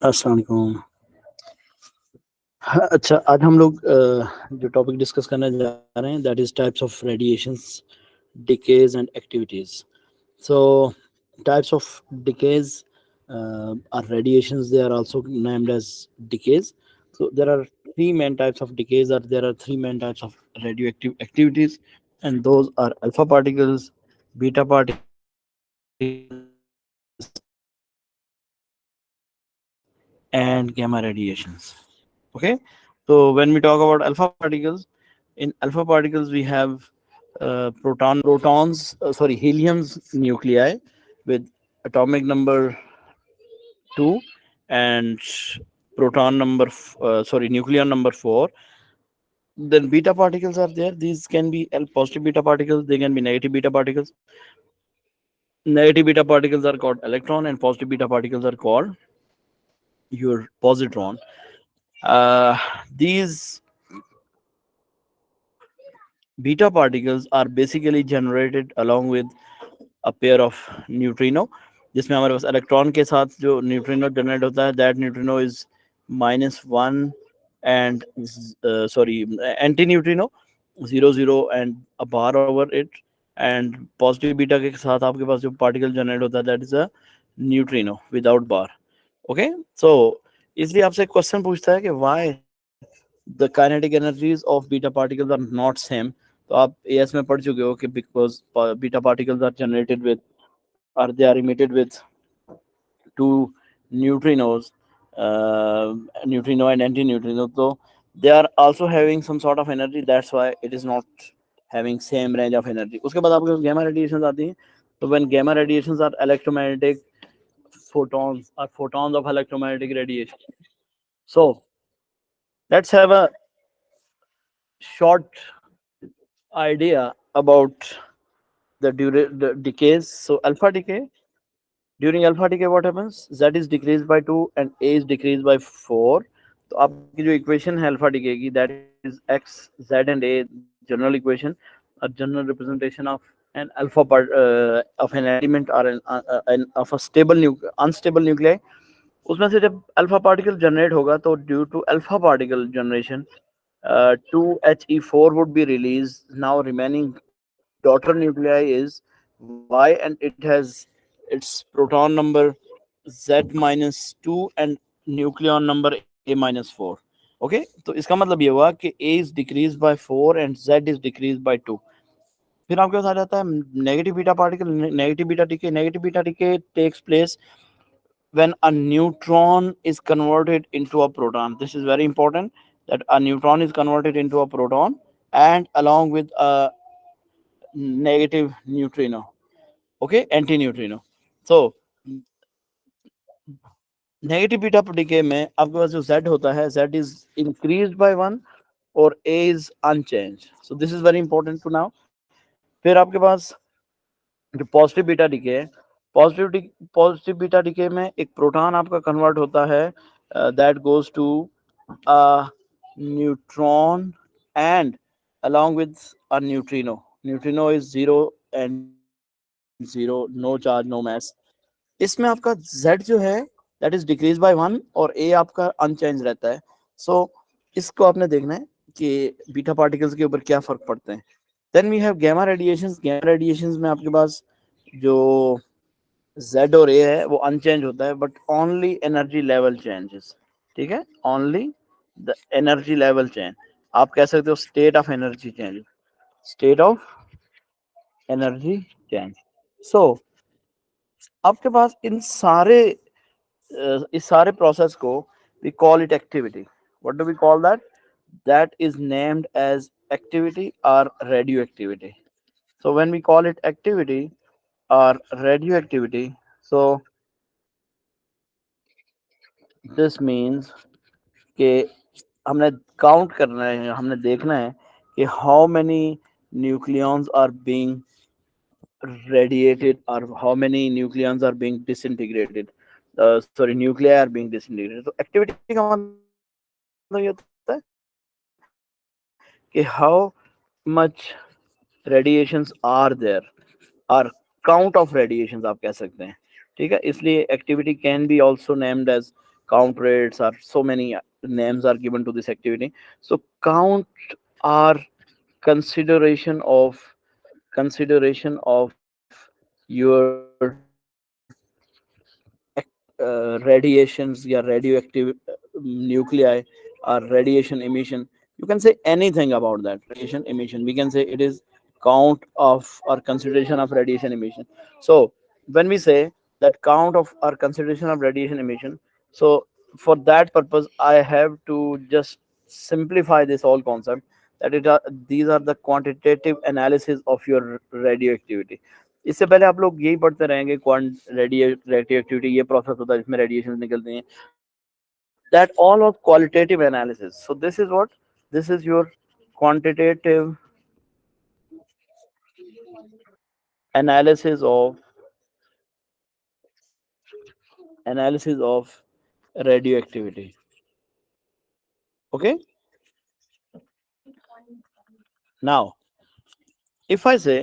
अस्सलाम वालेकुम। हाँ, अच्छा, आज हम लोग जो टॉपिक डिस्कस करने जा रहे हैं that is types of radiations, decays and activities. So types of decays are radiations. They are also named as decays. So there are three main types of decays, or there are three main types of radioactive activities, and those are alpha particles, beta particles, and gamma radiations. Okay, so when we talk about alpha particles, in alpha particles we have helium's nuclei with atomic number 2 and nucleon number 4. Then beta particles are there. These can be positive beta particles, they can be negative beta particles. Negative beta particles are called electron, and positive beta particles are called your positron. These beta particles are basically generated along with a pair of neutrino, जिसमें हमारे पास electron के साथ जो neutrino generate होता है, that neutrino is -1 and anti neutrino 0 0 and a bar over it, and positive beta के साथ आपके पास जो पार्टिकल जनरेट होता है that is a neutrino without bar. Okay, so इसलिए आपसे क्वेश्चन पूछता है कि why the kinetic energies of beta particles are not same. तो आप एएस में पढ़ चुके हो कि because beta particles are generated with, or they are emitted with two neutrinos, neutrino and antineutrino. So they are also having some sort of energy. That's why it is not having same range of energy. उसके बाद आपके gamma radiations आती हैं. So when gamma radiations are electromagnetic photons of electromagnetic radiation. So let's have a short idea about the decays. So alpha decay. During alpha decay, what happens? Z is decreased by 2 and A is decreased by 4. तो आपकी जो equation है alpha decay की, that is x Z and A, general equation, a general representation of an alpha part of an element or of a stable unstable nuclei. उसमें से जब alpha particle generate होगा तो due to alpha particle generation 2He4 would be released. Now remaining daughter nuclei is Y, and it has its proton number Z-2 and nucleon number A-4. Okay, तो इसका मतलब ये हुआ कि A is decreased by 4 and Z is decreased by 2. फिर आपके पास आ जाता है negative beta particle, negative beta decay. Negative beta decay takes place when a neutron is converted into a proton. This is very important, that a neutron is converted into a proton and along with a negative neutrino, okay, anti-neutrino. So negative beta decay में आपके पास जो Z होता है, Z is increased by 1 और A is unchanged. So this is very important to now. फिर आपके पास जो पॉजिटिव बीटा डिके है, पॉजिटिव बीटा डिके में एक प्रोटॉन आपका कन्वर्ट होता है, that goes to a neutron and along with a neutrino. Neutrino is 0 and 0, no charge, no mass. इसमें आपका Z जो है दैट इज डिक्रीज बाय 1 और A आपका अनचेंज रहता है. सो इसको आपने देखना है कि बीटा पार्टिकल्स के ऊपर क्या फर्क पड़ते हैं. Then we have gamma radiations. Gamma radiations में आपके पास जो Z और A है वो अनचेंज होता है, but only energy level changes. ठीक है, only the energy level change. आप कह सकते हो state of energy change, state of energy change. So आपके पास इस सारे प्रोसेस को we call it activity. What do we call that? That is named as activity or radioactivity. So when we call it activity or radioactivity, so this means कि हमने count करना है, हमने देखना है कि how many nucleons are being radiated or how many nucleons are being disintegrated. Nuclei are being disintegrated. So activity का मतलब ये होता है कि how much radiations are there, or count of radiations आप कह सकते हैं. ठीक है, इसलिए activity can be also named as count rates, or so many names are given to this activity. So count are consideration of your radiations, yeah, radioactive nuclei or radiation emission. You can say anything about that radiation emission. We can say it is count of or consideration of radiation emission. So when we say that count of or consideration of radiation emission, so for that purpose I have to just simplify this whole concept, that these are the quantitative analysis of your radioactivity. इससे पहले आप लोग यही पढ़ते रहेंगे, quant radio activity ये process होता है जिसमें रेडिएशन निकलती हैं, that all of qualitative analysis. So this is what, this is your quantitative analysis of analysis of radioactivity. Okay, now if I say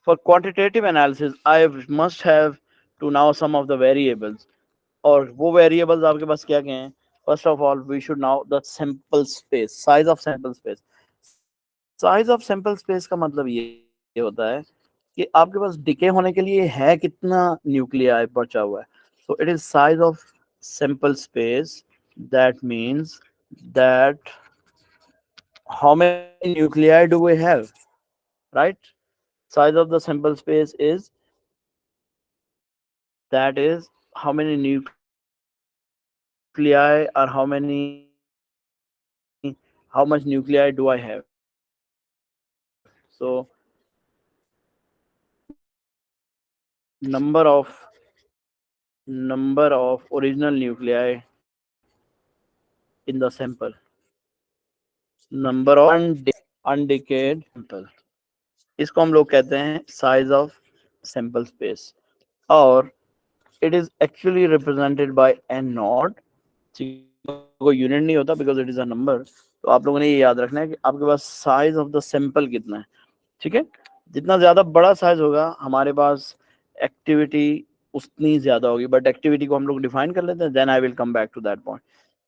for quantitative analysis I must have to know some of the variables. और वो variables आपके पास क्या क्या हैं? First of all we should now the sample space, size of sample space. Size of sample space का मतलब ये होता है कि आपके पास डिके होने के लिए है कितना न्यूक्लियाई बचा हुआ है. So it is size of sample space. That means that how many nuclei do we have, right? Size of the sample space is, that is how many nuclei or how much nuclei do I have. So number of original nuclei in the sample, number of undecayed sample, इसको हम लोग कहते हैं size of sample space. और it is actually represented by N naught. कोई unit नहीं होता because it is a number. तो आप लोगों ने ये याद रखना है कि आपके पास साइज ऑफ द सैंपल कितना है. ठीक है, जितना ज्यादा बड़ा साइज होगा हमारे पास एक्टिविटी उतनी ज्यादा होगी. बट एक्टिविटी को हम लोग डिफाइन कर लेते हैं, then I will come back to that point.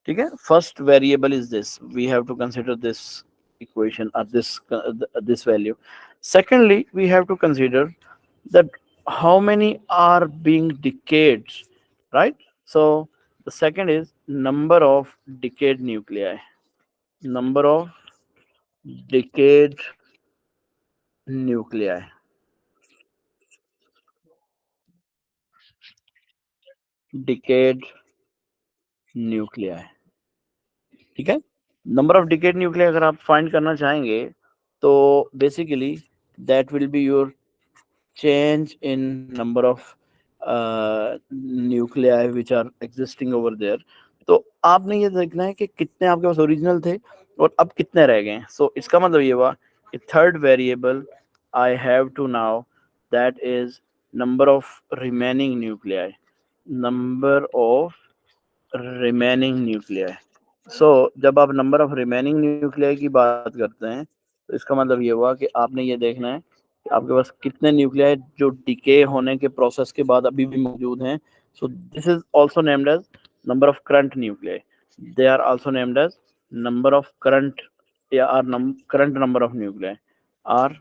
ठीक है, first variable is this, we have to consider this equation or this value. Secondly, we have to consider that how many are being decayed, right? So the second is number of decayed nuclei, number of decayed nuclei, decayed nuclei. ठीक है, number of decade Nucleya अगर आप find करना चाहेंगे तो basically that will be your change in number of nuclei which are existing over there. तो आपने ये देखना है कि कितने आपके पास ओरिजिनल थे और अब कितने रह गए. सो इसका मतलब ये हुआ कि third variable I have to now, that is number of remaining nuclei, number of remaining nuclei. So जब आप नंबर ऑफ रिमेनिंग न्यूक्लियाई की बात करते हैं तो इसका मतलब ये हुआ कि आपने ये देखना है कि आपके पास कितने न्यूक्लियाई जो डिके होने के प्रोसेस के बाद अभी भी मौजूद हैं. So this is also named as number of current nuclei. They are also named as number of current या are current number of nuclei are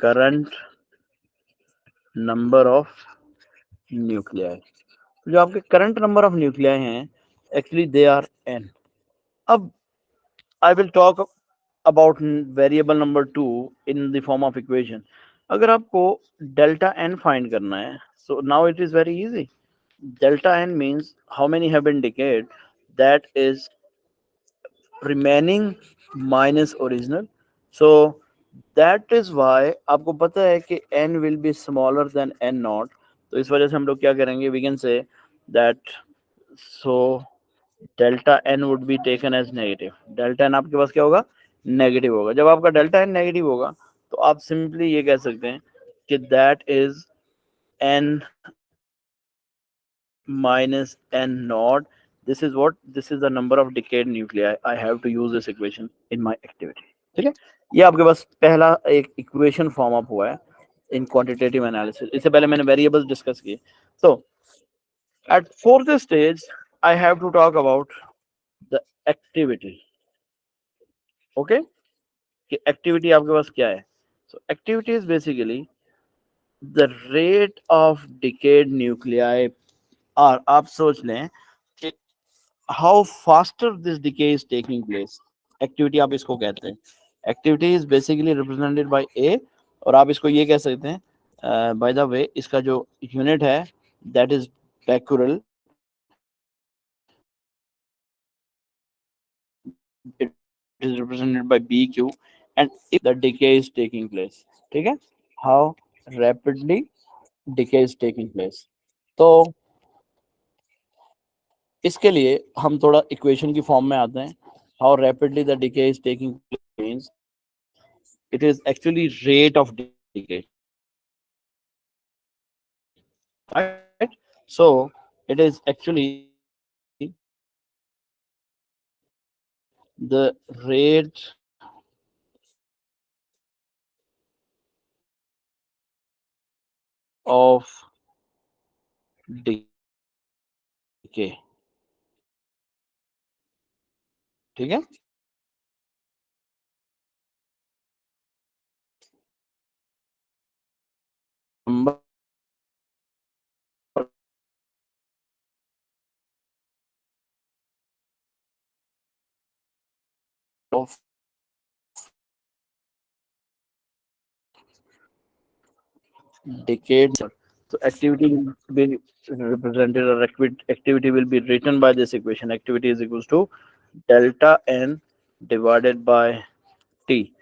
current number of nuclei. जो आपके करंट नंबर ऑफ न्यूक्लियाई हैं actually they are N. अब I will talk about variable number 2 in the form of equation. अगर आपको delta n find करना है, so now it is very easy. Delta n means how many have been decayed, that is remaining minus original. So that is why आपको पता है कि n will be smaller than n naught. तो इस वजह से हम लोग क्या करेंगे, we can say that so delta N would be taken as negative. Delta N आपके पास क्या होगा, नेगेटिव होगा. जब आपका डेल्टा एन नेगेटिव होगा तो आप सिंपली ये कह सकते हैं कि that is N minus N naught. This is what, this is the number of decayed nuclei. I have to use this equation in my activity. ठीक है, ये आपके पास पहला एक इक्वेशन फॉर्म अप हुआ है इन क्वांटिटेटिव एनालिसिस. इससे पहले मैंने वेरिएबल्स डिस्कस किए. सो At fourth stage, I have to talk about the activity. Okay, कि activity आपके पास क्या है? So activity is basically the rate of decayed nuclei, और आप सोच लें कि how faster this decay is taking place. Activity आप इसको कहते हैं. Activity is basically represented by A, और आप इसको ये कह सकते हैं by the way इसका जो unit है that is becquerel. It is represented by BQ, and if the decay is taking place, ठीक है, how rapidly decay is taking place. तो इसके लिए हम थोड़ा इक्वेशन की फॉर्म में आते हैं. How rapidly the decay is taking place means it is actually rate of decay, right. So it is actually the rate of decay, ठीक है. Number of decade. So activity will be represented, or activity will be written by this equation. Activity is equals to delta n divided by t.